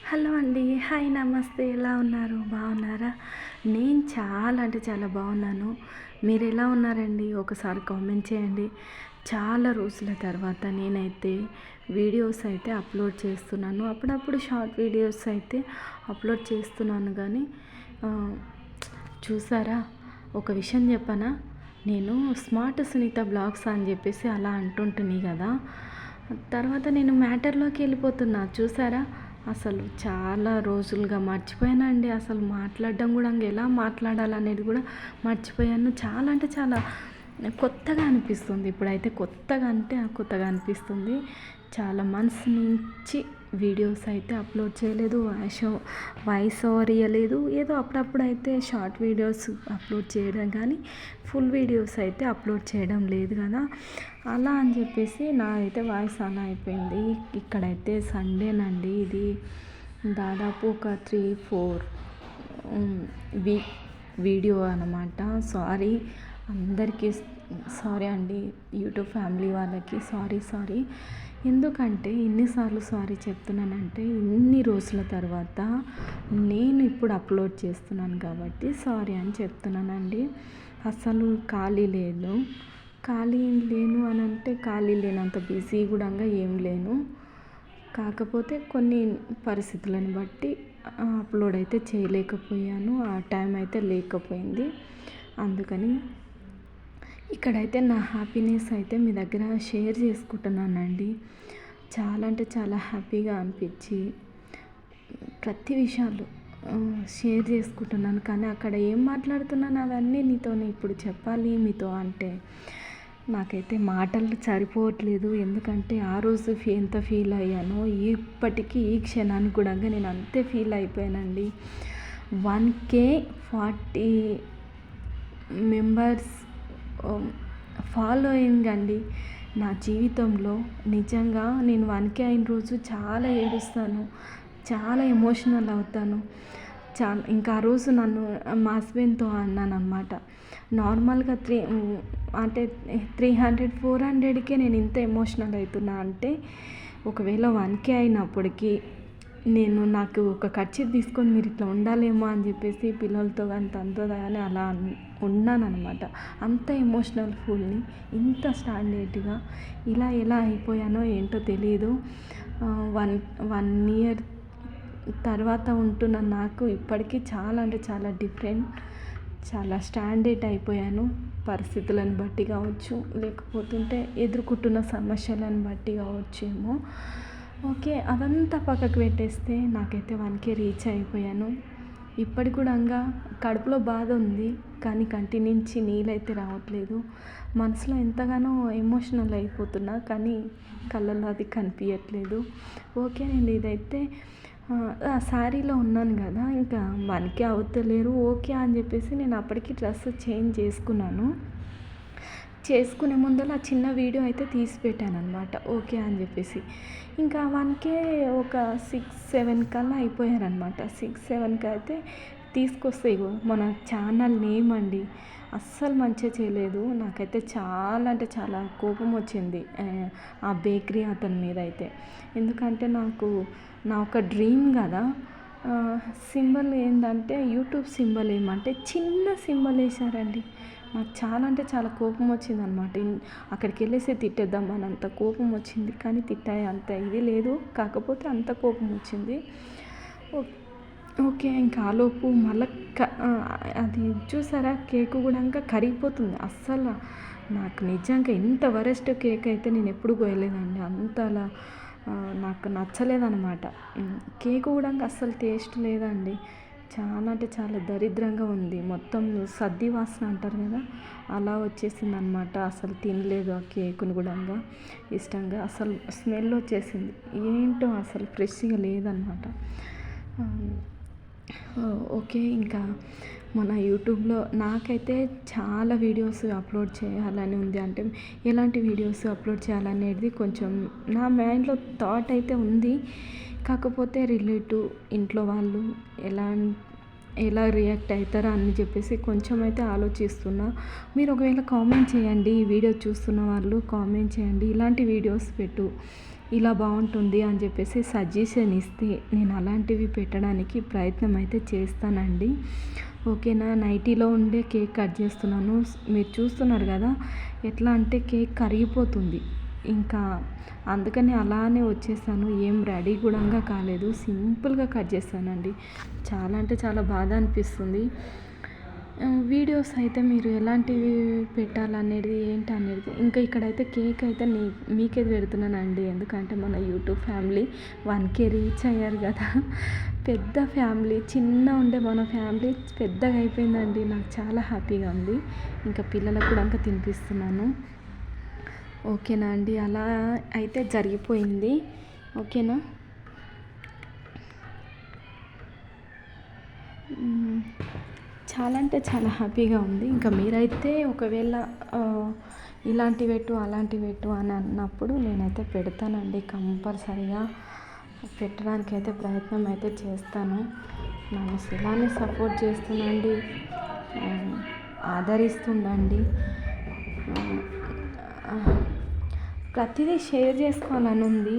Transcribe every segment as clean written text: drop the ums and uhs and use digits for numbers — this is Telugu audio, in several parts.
హలో అండి. హాయ్ నమస్తే. ఎలా ఉన్నారు? బాగున్నారా? నేను చాలా అంటే చాలా బాగున్నాను. మీరు ఎలా ఉన్నారండి? ఒకసారి కామెంట్ చేయండి. చాలా రోజుల తర్వాత నేనైతే వీడియోస్ అయితే అప్లోడ్ చేస్తున్నాను. అప్పుడప్పుడు షార్ట్ వీడియోస్ అయితే అప్లోడ్ చేస్తున్నాను కానీ చూసారా, ఒక విషయం చెప్పనా? నేను స్మార్ట్ సునీత బ్లాగ్స్ అని చెప్పేసి అలా అంటుంటుంది కదా, తర్వాత నేను మ్యాటర్లోకి వెళ్ళిపోతున్నా. చూసారా, అసలు చాలా రోజులుగా మర్చిపోయానండి. అసలు మాట్లాడడం కూడా ఎలా మాట్లాడాలనేది కూడా మర్చిపోయాను. చాలా అంటే చాలా కొత్తగా అనిపిస్తుంది. ఇప్పుడైతే కొత్తగా అనిపిస్తుంది. చాలా మంత్స్ నుంచి వీడియోస్ అయితే అప్లోడ్ చేయలేదు, వాయిస్ ఓవర్ ఇవ్వలేదు. ఏదో అప్పుడప్పుడు అయితే షార్ట్ వీడియోస్ అప్లోడ్ చేయడం కానీ ఫుల్ వీడియోస్ అయితే అప్లోడ్ చేయడం లేదు కదా. అలా అని చెప్పేసి నాదైతే వాయిస్ అలా అయిపోయింది. ఇక్కడైతే సండేనండి, ఇది దాదాపు ఒక 3-4 వీక్ వీడియో అన్నమాట. సారీ అందరికీ, సారీ అండి, యూట్యూబ్ ఫ్యామిలీ వాళ్ళకి సారీ. ఎందుకంటే ఇన్నిసార్లు సారీ చెప్తున్నానంటే, ఇన్ని రోజుల తర్వాత నేను ఇప్పుడు అప్లోడ్ చేస్తున్నాను కాబట్టి సారీ అని చెప్తున్నానండి. అసలు ఖాళీ లేను అని అంటే ఖాళీ లేనంత బిజీ కూడా ఏం లేను. కాకపోతే కొన్ని పరిస్థితులను బట్టి అప్లోడ్ అయితే చేయలేకపోయాను. ఆ టైం అయితే లేకపోయింది. అందుకని ఇక్కడైతే నా హ్యాపీనెస్ అయితే మీ దగ్గర షేర్ చేసుకుంటున్నానండి. చాలా అంటే చాలా హ్యాపీగా అనిపించి ప్రతి విషయాలు షేర్ చేసుకుంటున్నాను. కానీ అక్కడ ఏం మాట్లాడుతున్నాను అవన్నీ ఇప్పుడు చెప్పాలి మీతో అంటే నాకైతే మాటలు సరిపోవట్లేదు. ఎందుకంటే ఆ రోజు ఎంత ఫీల్ అయ్యానో ఇప్పటికీ ఈ క్షణానికి కూడా నేను అంతే ఫీల్ అయిపోయానండి. 1K 40 మెంబర్స్ ఫాలోయింగ్ అండి నా జీవితంలో. నిజంగా నేను 1K అయిన రోజు చాలా ఏడుస్తాను, చాలా ఎమోషనల్ అవుతాను. ఇంకా ఆ రోజు నన్ను మా హస్బెండ్తో అన్నాను అనమాట. నార్మల్గా 300-400కే నేను ఇంత ఎమోషనల్ అవుతున్నా అంటే, ఒకవేళ 1K అయినప్పటికీ నాకు ఒక ఖర్చు తీసుకొని మీరు ఇట్లా ఉండాలేమో అని చెప్పేసి పిల్లలతో కానీ తనతో కానీ అలా ఉన్నానన్నమాట. అంత ఎమోషనల్ ఫుల్ని ఇంత స్టాండర్డ్గా ఇలా ఎలా అయిపోయానో ఏంటో తెలియదు. 1 ఇయర్ తర్వాత ఉంటున్న నాకు ఇప్పటికీ చాలా అంటే చాలా డిఫరెంట్, చాలా స్టాండర్డ్ అయిపోయాను. పరిస్థితులను బట్టి కావచ్చు, లేకపోతుంటే ఎదుర్కొంటున్న సమస్యలను బట్టి కావచ్చేమో. ఓకే, అదంతా పక్కకు పెట్టేస్తే నాకైతే 1K రీచ్ అయిపోయాను. ఇప్పటి కూడా కడుపులో బాధ ఉంది, కానీ కంటి నుంచి నీళ్ళైతే రావట్లేదు. మనసులో ఎంతగానో ఎమోషనల్ అయిపోతున్నా, కానీ కళ్ళల్లో అది కనిపించట్లేదు. ఓకే, నేను ఇదైతే శారీలో ఉన్నాను కదా, ఇంకా 1K అవుతలేరు ఓకే అని చెప్పేసి నేను అప్పటికి డ్రెస్ చేంజ్ చేసుకునే ముందర ఆ చిన్న వీడియో అయితే తీసి పెట్టాను అనమాట. ఓకే అని చెప్పేసి ఇంకా 1K ఒక 6-7 కల్లా అయిపోయారనమాట. 6-7కి అయితే తీసుకొస్తే మన ఛానల్ నేమ్ అండి అస్సలు మంచిగా చేయలేదు. నాకైతే చాలా అంటే చాలా కోపం వచ్చింది ఆ బేకరీ అతని మీద అయితే. ఎందుకంటే నా ఒక డ్రీమ్ కదా. సింబల్ ఏంటంటే యూట్యూబ్ సింబల్ ఏమంటే చిన్న సింబల్ వేశారండి. నాకు చాలా అంటే చాలా కోపం వచ్చిందనమాట. అక్కడికి వెళ్ళేసి తిట్టేద్దామని అంత కోపం వచ్చింది, కానీ తిట్టాయి అంత ఇది లేదు. కాకపోతే అంత కోపం వచ్చింది. ఓకే, ఇంకా ఆలోపు మళ్ళీ అది చూసారా, కేక్ కూడా కరిగిపోతుంది. అస్సలు నాకు నిజంగా ఇంత వరెస్ట్ కేక్ అయితే నేను ఎప్పుడు కోయలేదండి. అంతలా నాకు నచ్చలేదన్నమాట. కేక్ కూడా అస్సలు టేస్ట్ లేదండి. చాలా అంటే చాలా దరిద్రంగా ఉంది. మొత్తం సద్ది వాసన అంటారు కదా, అలా వచ్చేసింది అనమాట. అసలు తినలేదు ఆ కేకుని కూడా ఇష్టంగా. అసలు స్మెల్ వచ్చేసింది, ఏంటో అసలు ఫ్రెష్గా లేదనమాట. ఓకే, ఇంకా మన యూట్యూబ్లో నాకైతే చాలా వీడియోస్ అప్లోడ్ చేయాలని ఉంది. అంటే ఎలాంటి వీడియోస్ అప్లోడ్ చేయాలనేది కొంచెం నా మైండ్లో థాట్ అయితే ఉంది. కాకపోతే రిలేటివ్ ఇంట్లో వాళ్ళు ఎలా రియాక్ట్ అవుతారా అని చెప్పేసి కొంచెం అయితే ఆలోచిస్తున్నా. మీరు ఒకవేళ కామెంట్ చేయండి, ఈ వీడియో చూస్తున్న వాళ్ళు కామెంట్ చేయండి, ఇలాంటి వీడియోస్ పెట్టు, ఇలా బాగుంటుంది అని చెప్పేసి సజెషన్ ఇస్తే నేను అలాంటివి పెట్టడానికి ప్రయత్నం అయితే చేస్తానండి. ఓకేనా. నైటీలో ఉండే కేక్ కట్ చేస్తున్నాను. మీరు చూస్తున్నారు కదా ఎట్లా అంటే కేక్ కరిగిపోతుంది. ఇంకా అందుకని అలానే వచ్చేసాను. ఏం రెడీ కూడా కాలేదు. సింపుల్గా కట్ చేశానండి. చాలా అంటే చాలా బాధ అనిపిస్తుంది. వీడియోస్ అయితే మీరు ఎలాంటివి పెట్టాలనేది ఏంటనేది ఇంకా ఇక్కడైతే కేక్ అయితే మీకే పెడుతున్నానండి. ఎందుకంటే మన యూట్యూబ్ ఫ్యామిలీ 1K రీచ్ అయ్యారు కదా. పెద్ద ఫ్యామిలీ, చిన్న ఉండే మన ఫ్యామిలీ పెద్దగా అయిపోయిందండి. నాకు చాలా హ్యాపీగా ఉంది. ఇంకా పిల్లలకు కూడా ఇంకా తినిపిస్తున్నాను. ఓకేనా అండి. అలా అయితే జరిగిపోయింది. ఓకేనా. చాలా అంటే చాలా హ్యాపీగా ఉంది. ఇంకా మీరైతే ఒకవేళ ఇలాంటివి పెట్టు అలాంటివి పెట్టు అని అన్నప్పుడు నేనైతే పెడతానండి. కంపల్సరీగా పెట్టడానికి అయితే ప్రయత్నం అయితే చేస్తాను. నన్ను ఇలానే సపోర్ట్ చేస్తుండండి, ఆదరిస్తుండండి. ప్రతిదీ షేర్ చేసుకోవాలని ఉంది.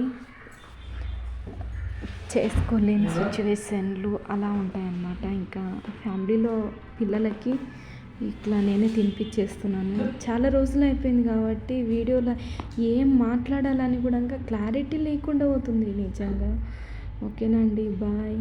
చేసుకోలేని సిచ్యువేషన్లు అలా ఉంటాయన్నమాట. ఇంకా ఫ్యామిలీలో పిల్లలకి ఇట్లా నేనే తినిపించేస్తున్నాను. చాలా రోజులు అయిపోయింది కాబట్టి వీడియోలో ఏం మాట్లాడాలని కూడా క్లారిటీ లేకుండా పోతుంది నిజంగా. ఓకేనా అండి. బాయ్.